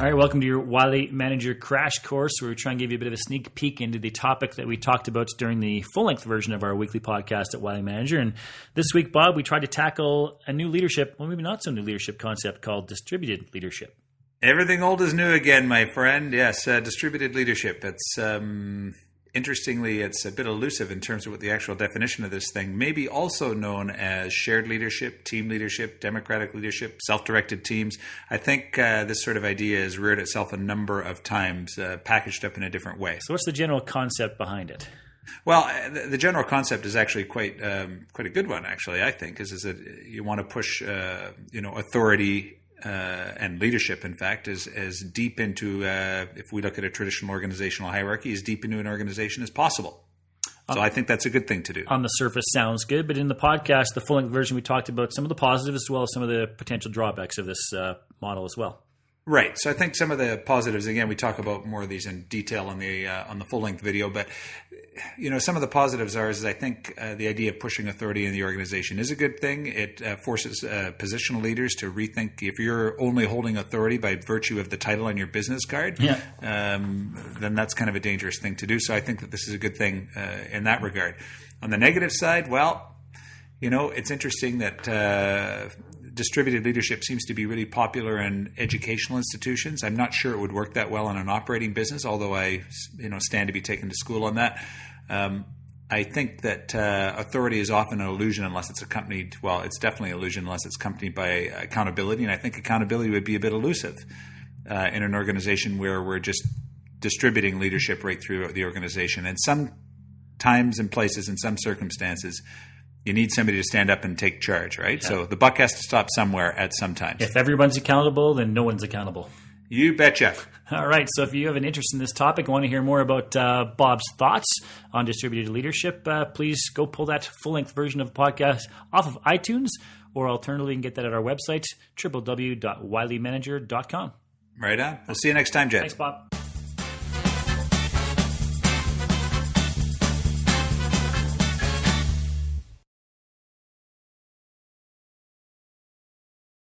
All right, welcome to your Wiley Manager Crash Course, where we try and give you a bit of a sneak peek into the topic that we talked about during the full-length version of our weekly podcast at Wiley Manager. And this week, Bob, we tried to tackle a new leadership, well, maybe not so new leadership concept called distributed leadership. Everything old is new again, my friend. Yes, distributed leadership. It's interestingly, it's a bit elusive in terms of what the actual definition of this thing may be, also known as shared leadership, team leadership, democratic leadership, self-directed teams. I think this sort of idea has reared itself a number of times, packaged up in a different way. So what's the general concept behind it? Well, the general concept is actually quite a good one, actually, I think, is that you want to push authority and leadership, in fact, is as deep into, if we look at a traditional organizational hierarchy, as deep into an organization as possible. So I think that's a good thing to do. On the surface, sounds good. But in the podcast, the full-length version, we talked about some of the positives as well as some of the potential drawbacks of this model as well. Right. So I think some of the positives, again, we talk about more of these in detail on the full-length video, but some of the positives is I think the idea of pushing authority in the organization is a good thing. It forces positional leaders to rethink if you're only holding authority by virtue of the title on your business card, then that's kind of a dangerous thing to do. So I think that this is a good thing in that regard. On the negative side, well, it's interesting that distributed leadership seems to be really popular in educational institutions. I'm not sure it would work that well in an operating business, although I stand to be taken to school on that. I think that authority is often an illusion unless it's accompanied, well, it's definitely an illusion unless it's accompanied by accountability, and I think accountability would be a bit elusive in an organization where we're just distributing leadership right through the organization. And some times and places, in some circumstances, you need somebody to stand up and take charge, right? Yeah. So the buck has to stop somewhere at some time. If everyone's accountable, then no one's accountable. You betcha. All right. So if you have an interest in this topic, want to hear more about Bob's thoughts on distributed leadership, please go pull that full-length version of the podcast off of iTunes, or alternatively, you can get that at our website, www.wileymanager.com. Right on. We'll see you next time, Jed. Thanks, Bob.